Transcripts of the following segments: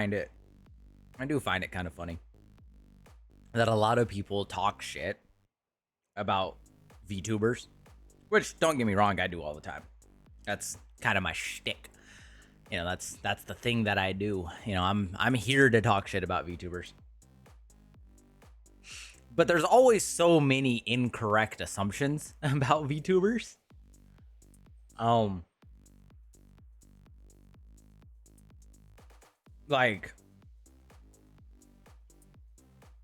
I do find it kind of funny that a lot of people talk shit about VTubers, which don't get me wrong, I do all the time. That's kind of my shtick. You know, that's the thing that I do. You know, I'm here to talk shit about VTubers. But there's always so many incorrect assumptions about VTubers. Like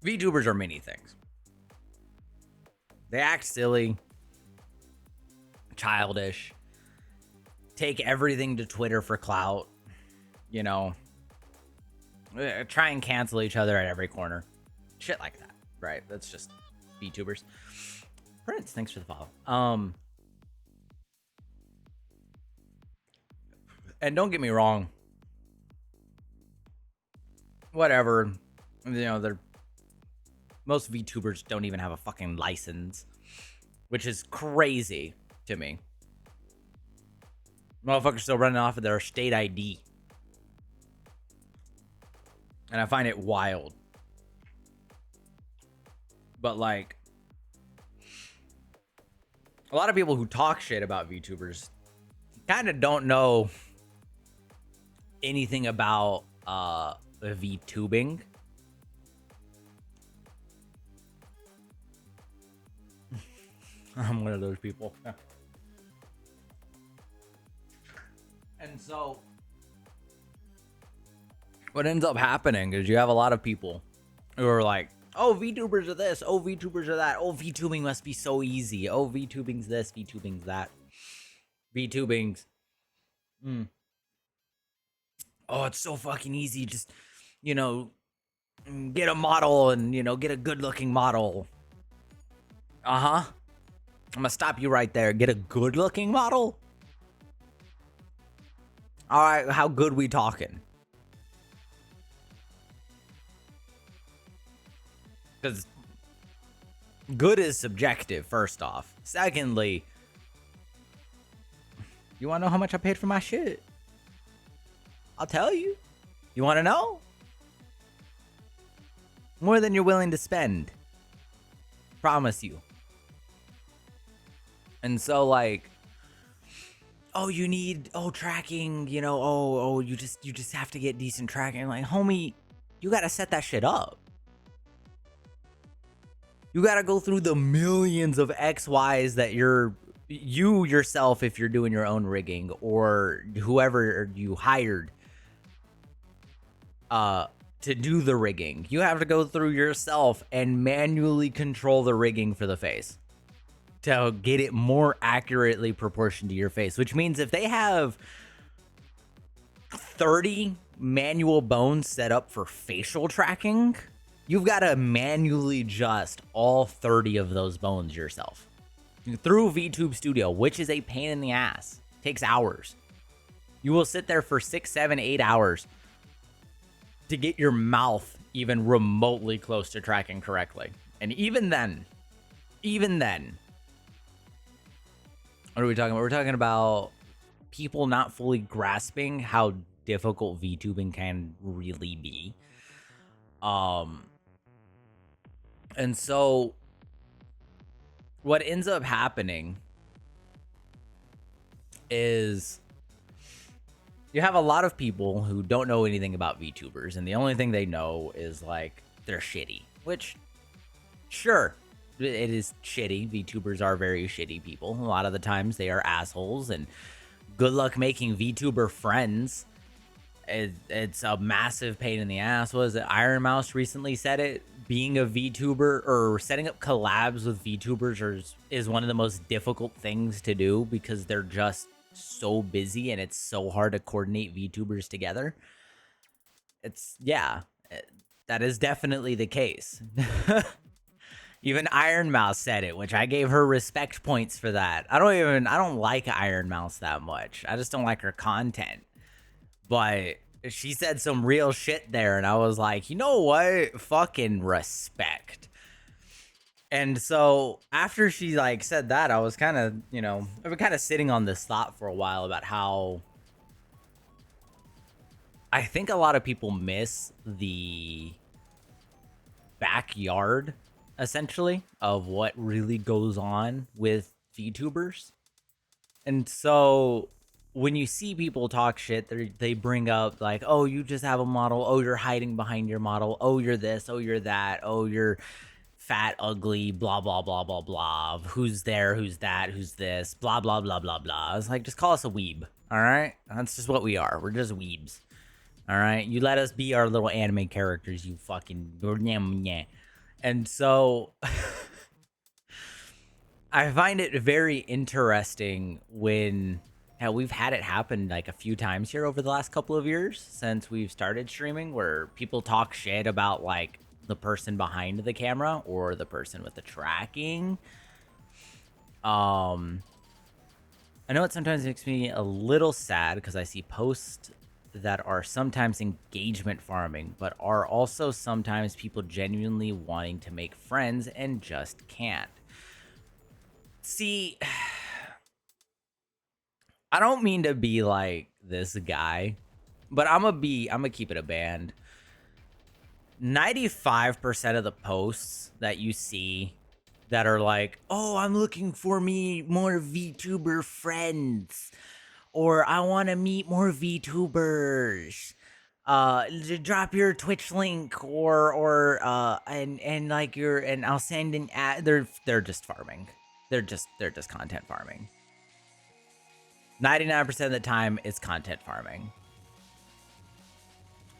VTubers are many things. They act silly, childish, take everything to Twitter for clout, you know, try and cancel each other at every corner. Shit like that, right? That's just VTubers. Prince, thanks for the follow. And don't get me wrong, whatever, you know, they're most VTubers don't even have a fucking license, which is crazy to me. Motherfuckers still running off of their state ID. And I find it wild. But like, a lot of people who talk shit about VTubers kind of don't know anything about VTubing. I'm one of those people. And so what ends up happening is you have a lot of people who are like, oh, VTubers are this, oh, VTubers are that, oh, VTubing must be so easy, oh, VTubing's this, VTubing's that, VTubing's oh, it's so fucking easy, just, you know, get a model and, you know, get a good looking model. I'm gonna stop you right there. Get a good looking model? All right, how good we talking? Because good is subjective, first off. Secondly, you want to know how much I paid for my shit? I'll tell you. You want to know? More than you're willing to spend. Promise you. And so, like, oh, you need, tracking, you know, you just have to get decent tracking. Like, homie, you got to set that shit up. You got to go through the millions of XYs that you yourself, if you're doing your own rigging, or whoever you hired to do the rigging. You have to go through yourself and manually control the rigging for the face to get it more accurately proportioned to your face, which means if they have 30 manual bones set up for facial tracking, you've got to manually adjust all 30 of those bones yourself through VTube Studio, which is a pain in the ass. Takes hours. You will sit there for 6, 7, 8 hours to get your mouth even remotely close to tracking correctly. And even then, what are we talking about? We're talking about people not fully grasping how difficult VTubing can really be. And so what ends up happening is you have a lot of people who don't know anything about VTubers, and the only thing they know is like they're shitty, which sure, it is shitty. VTubers are very shitty people. A lot of the times they are assholes, and good luck making VTuber friends. It's a massive pain in the ass. Was it Iron Mouse recently said it? Being a VTuber or setting up collabs with VTubers is one of the most difficult things to do because they're just so busy and it's so hard to coordinate VTubers together. That is definitely the case. Even Iron Mouse said it, which I gave her respect points for that. I don't like Iron Mouse that much. I just don't like her content. But she said some real shit there, and I was like, you know what? Fucking respect. And so after she like said that, I was kind of, I've been kind of sitting on this thought for a while about how I think a lot of people miss the backyard, essentially, of what really goes on with VTubers. And so when you see people talk shit, they bring up like, oh, you just have a model. Oh, you're hiding behind your model. Oh, you're this. Oh, you're that. Oh, you're fat, ugly, blah, blah, blah, blah, blah. Who's there? Who's that? Who's this? Blah, blah, blah, blah, blah. It's like, just call us a weeb. All right? That's just what we are. We're just weebs. All right? You let us be our little anime characters, you fucking... And so... I find it very interesting when we've had it happen like a few times here over the last couple of years since we've started streaming, where people talk shit about like the person behind the camera or the person with the tracking. I know it sometimes makes me a little sad because I see posts that are sometimes engagement farming, but are also sometimes people genuinely wanting to make friends and just can't. See, I don't mean to be like this guy, but I'm gonna keep it a band. 95% of the posts that you see that are like, oh, I'm looking for me more VTuber friends, or I want to meet more VTubers. Drop your Twitch link or and like your and I'll send an ad. They're just farming. They're just content farming. 99% of the time, it's content farming,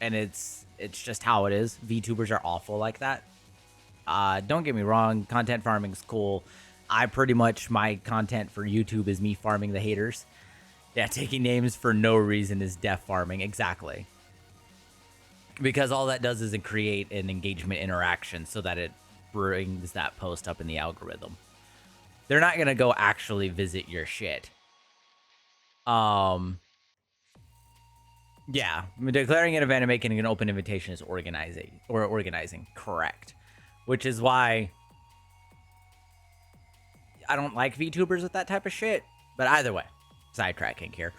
and it's just how it is. VTubers are awful like that. Don't get me wrong, content farming's cool. I pretty much my content for YouTube is me farming the haters. Yeah, taking names for no reason is death farming, exactly. Because all that does is it create an engagement interaction so that it brings that post up in the algorithm. They're not gonna go actually visit your shit. Yeah, declaring an event and making an open invitation is organizing, correct. Which is why I don't like VTubers with that type of shit. But either way, sidetracking here.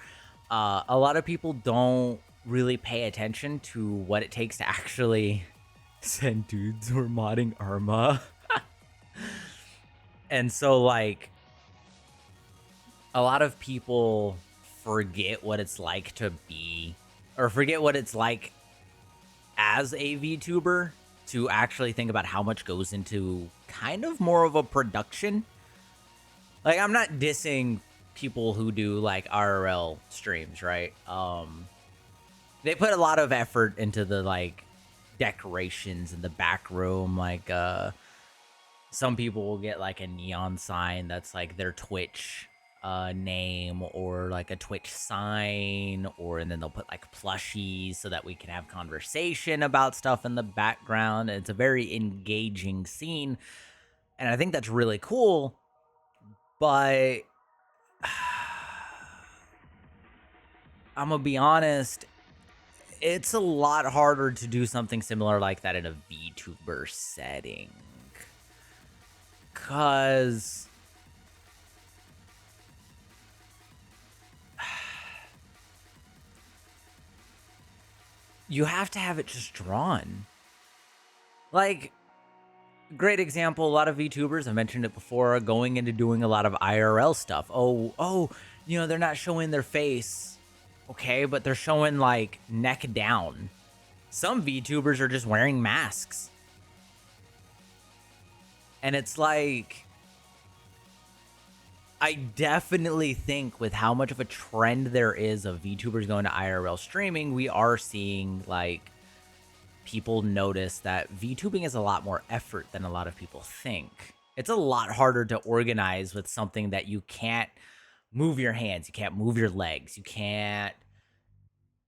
A lot of people don't really pay attention to what it takes to actually send dudes who are modding Arma. And so, like, a lot of people forget what it's like to be, or forget what it's like as a VTuber to actually think about how much goes into kind of more of a production. Like, I'm not dissing people who do, like, RRL streams, right? They put a lot of effort into the, like, decorations in the back room, like, some people will get like a neon sign that's like their Twitch name, or like a Twitch sign, or and then they'll put like plushies so that we can have conversation about stuff in the background. It's a very engaging scene, and I think that's really cool. But I'm gonna be honest, it's a lot harder to do something similar like that in a VTuber setting. Because you have to have it just drawn. Like, great example, a lot of VTubers, I mentioned it before, going into doing a lot of IRL stuff. Oh, you know, they're not showing their face. Okay, but they're showing, like, neck down. Some VTubers are just wearing masks. And it's like, I definitely think with how much of a trend there is of VTubers going to IRL streaming, we are seeing, like, people notice that VTubing is a lot more effort than a lot of people think. It's a lot harder to organize with something that you can't move your hands, you can't move your legs, you can't,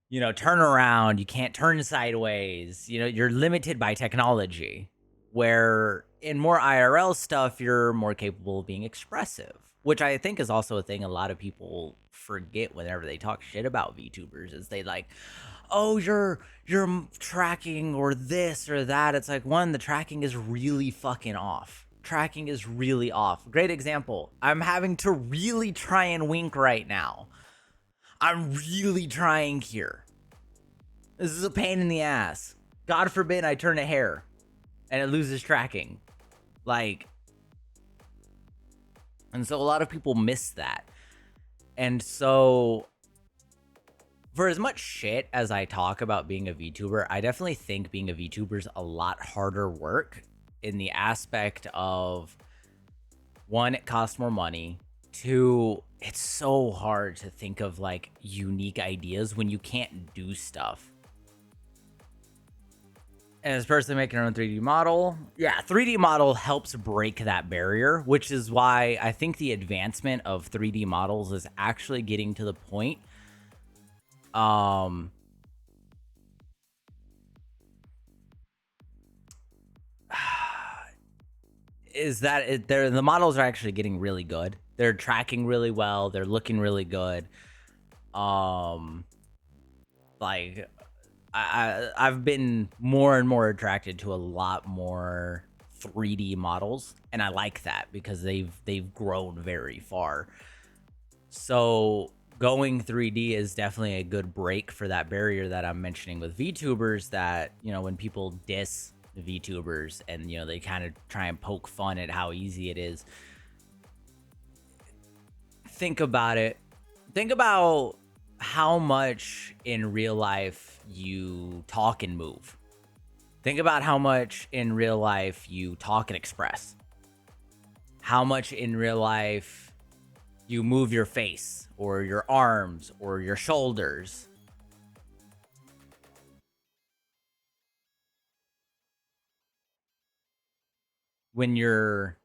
you know, turn around, you can't turn sideways, you know, you're limited by technology. Where in more IRL stuff, you're more capable of being expressive, which I think is also a thing a lot of people forget whenever they talk shit about VTubers, is they like, oh, you're tracking or this or that. It's like, one, the tracking is really fucking off. Tracking is really off. Great example. I'm having to really try and wink right now. I'm really trying here. This is a pain in the ass. God forbid I turn a hair and it loses tracking. Like, and so a lot of people miss that. And so for as much shit as I talk about being a VTuber, I definitely think being a VTuber is a lot harder work in the aspect of, one, it costs more money. Two, it's so hard to think of like unique ideas when you can't do stuff. And as a person making their own 3D model, yeah, 3D model helps break that barrier, which is why I think the advancement of 3D models is actually getting to the point is that the models are actually getting really good. They're tracking really well. They're looking really good. Like I've been more and more attracted to a lot more 3D models, and I like that because they've grown very far. So going 3D is definitely a good break for that barrier that I'm mentioning with VTubers, that, you know, when people diss VTubers and, you know, they kind of try and poke fun at how easy it is. Think about it. Think about how much in real life you talk and move. Think about how much in real life you talk and express. How much in real life you move your face or your arms or your shoulders. When you're,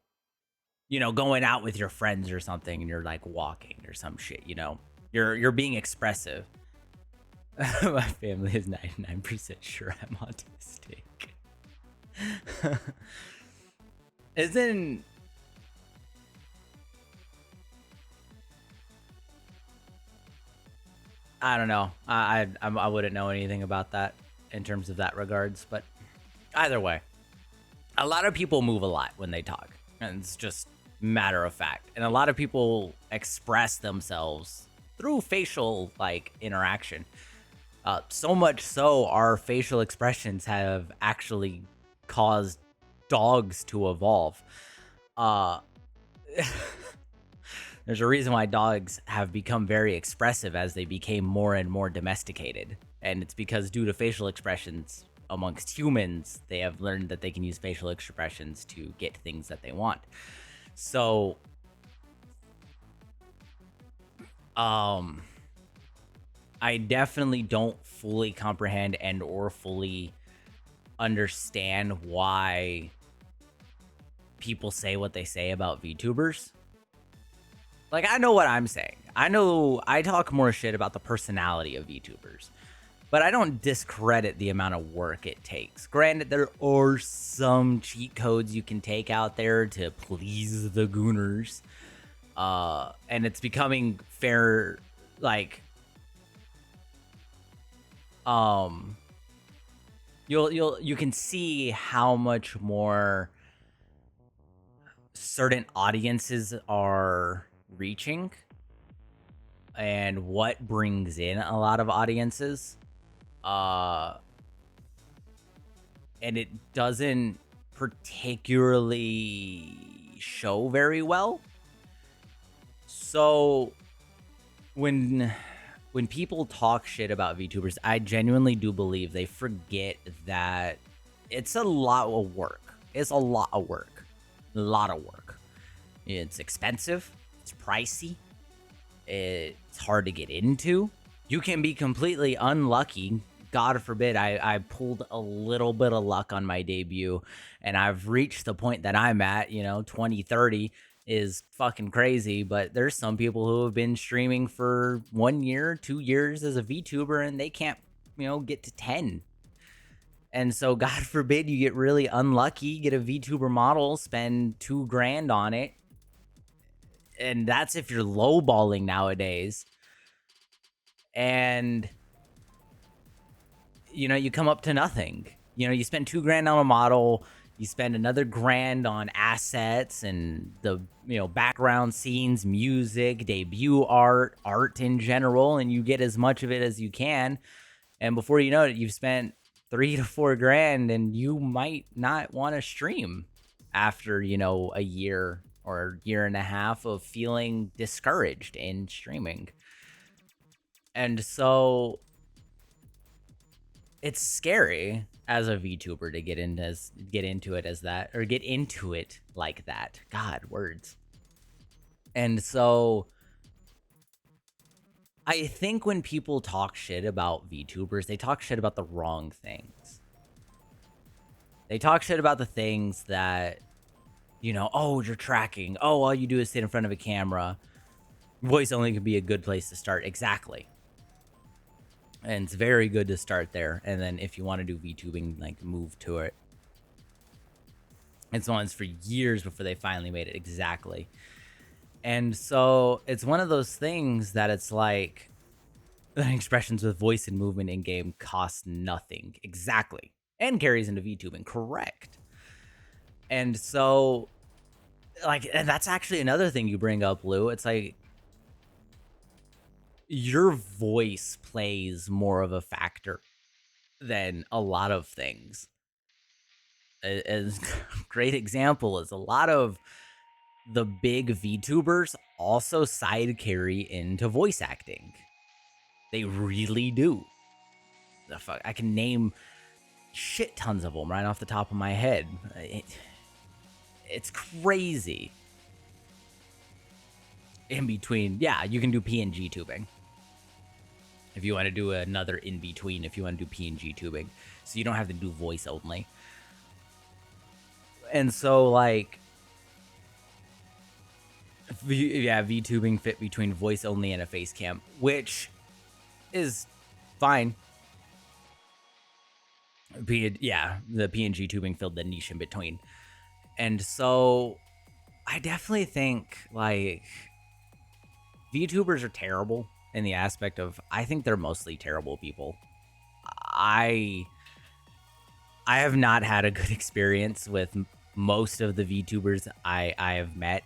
you know, going out with your friends or something and you're like walking or some shit, you know, you're being expressive. My family is 99% sure I'm autistic. Isn't I don't know. I wouldn't know anything about that in terms of that regards, but either way, a lot of people move a lot when they talk, and it's just matter of fact. And a lot of people express themselves through facial like interaction. So much so, our facial expressions have actually caused dogs to evolve. There's a reason why dogs have become very expressive as they became more and more domesticated. And it's because due to facial expressions amongst humans, they have learned that they can use facial expressions to get things that they want. So, I definitely don't fully comprehend and or fully understand why people say what they say about VTubers. Like, I know what I'm saying. I know I talk more shit about the personality of VTubers, but I don't discredit the amount of work it takes. Granted, there are some cheat codes you can take out there to please the gooners. And it's becoming fair, like, you can see how much more certain audiences are reaching and what brings in a lot of audiences. And it doesn't particularly show very well. So when people talk shit about VTubers, I genuinely do believe they forget that it's a lot of work. It's a lot of work. A lot of work. It's expensive. It's pricey. It's hard to get into. You can be completely unlucky. God forbid I pulled a little bit of luck on my debut and I've reached the point that I'm at, you know, 2030 is fucking crazy, but there's some people who have been streaming for 1 year, 2 years as a VTuber and they can't, you know, get to 10. And so God forbid you get really unlucky, get a VTuber model, spend $2,000 on it. And that's if you're lowballing nowadays. And you know, you come up to nothing. You know, you spend $2,000 on a model, you spend another grand on assets and the, you know, background scenes, music, debut art in general, and you get as much of it as you can. And before you know it, you've spent 3 to 4 grand, and you might not want to stream after, a year or year and a half of feeling discouraged in streaming. And so it's scary as a VTuber to get into it like that. God, words. And so I think when people talk shit about VTubers, they talk shit about the wrong things. They talk shit about the things that, oh, you're tracking. Oh, all you do is sit in front of a camera. Voice only could be a good place to start. Exactly. And it's very good to start there. And then if you want to do VTubing, like, move to it. It's ones for years before they finally made it. Exactly. And so it's one of those things that it's like, expressions with voice and movement in game cost nothing. Exactly. And carries into VTubing. Correct. And so, like, and that's actually another thing you bring up, Lou. It's like, your voice plays more of a factor than a lot of things. As great example is a lot of the big VTubers also side carry into voice acting. They really do. The fuck, I can name shit tons of them right off the top of my head. It's crazy. In between, yeah, you can do PNG tubing. If you want to do another in between, if you want to do PNG tubing. So you don't have to do voice only. And so, like, VTubing fit between voice only and a face cam, which is fine. The PNG tubing filled the niche in between. And so I definitely think, like, VTubers are terrible in the aspect of, I think they're mostly terrible people. I have not had a good experience with most of the VTubers I have met.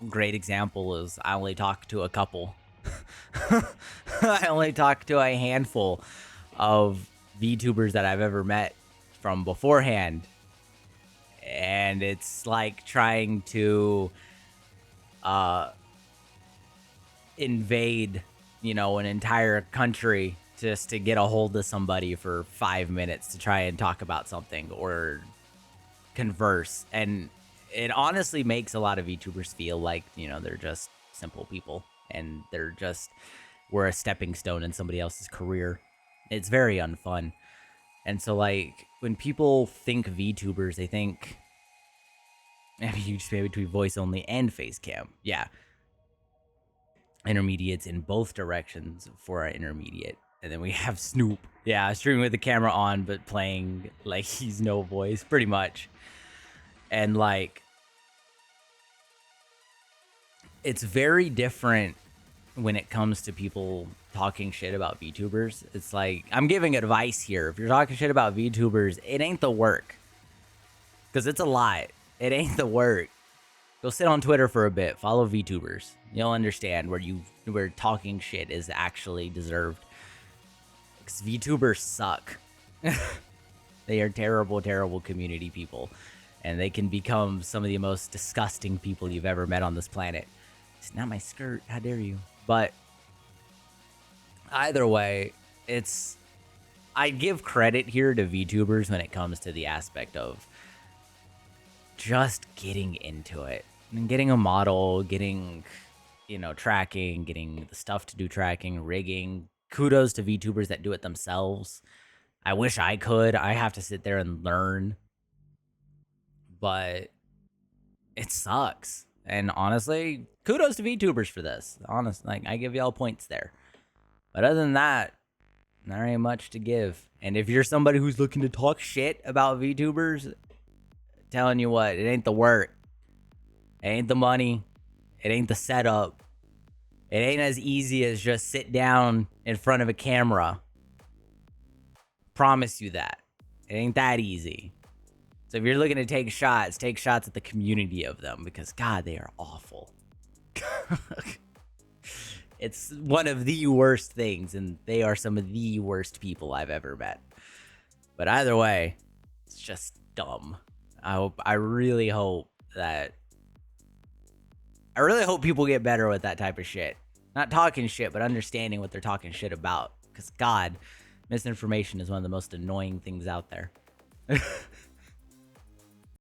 Great example is I only talked to a couple. I only talked to a handful of VTubers that I've ever met from beforehand. And it's like trying to invade, an entire country just to get a hold of somebody for 5 minutes to try and talk about something or converse. And it honestly makes a lot of VTubers feel like, they're just simple people and we're a stepping stone in somebody else's career. It's very unfun. And so, like, when people think VTubers, they think, you just pay between voice only and face cam. Yeah. Intermediates in both directions for our intermediate. And then we have Snoop. Yeah, streaming with the camera on, but playing like he's no voice, pretty much. And, like, it's very different when it comes to people talking shit about VTubers. It's like, I'm giving advice here. If you're talking shit about VTubers, it ain't the work. Because it's a lot. It ain't the work. Go sit on Twitter for a bit. Follow VTubers. You'll understand where talking shit is actually deserved. Because VTubers suck. They are terrible, terrible community people. And they can become some of the most disgusting people you've ever met on this planet. It's not my skirt. How dare you? But either way, I give credit here to VTubers when it comes to the aspect of just getting into it and getting a model, getting, tracking, getting the stuff to do tracking, rigging. Kudos to VTubers that do it themselves. I wish I could. I have to sit there and learn, but it sucks. And honestly, kudos to VTubers for this. Honestly, like, I give y'all points there. But other than that, there ain't much to give. And if you're somebody who's looking to talk shit about VTubers, telling you what, it ain't the work. It ain't the money. It ain't the setup. It ain't as easy as just sit down in front of a camera. Promise you that. It ain't that easy. So if you're looking to take shots at the community of them, because God, they are awful. It's one of the worst things, and they are some of the worst people I've ever met. But either way, it's just dumb. I really hope people get better with that type of shit. Not talking shit, but understanding what they're talking shit about. Because, God, misinformation is one of the most annoying things out there.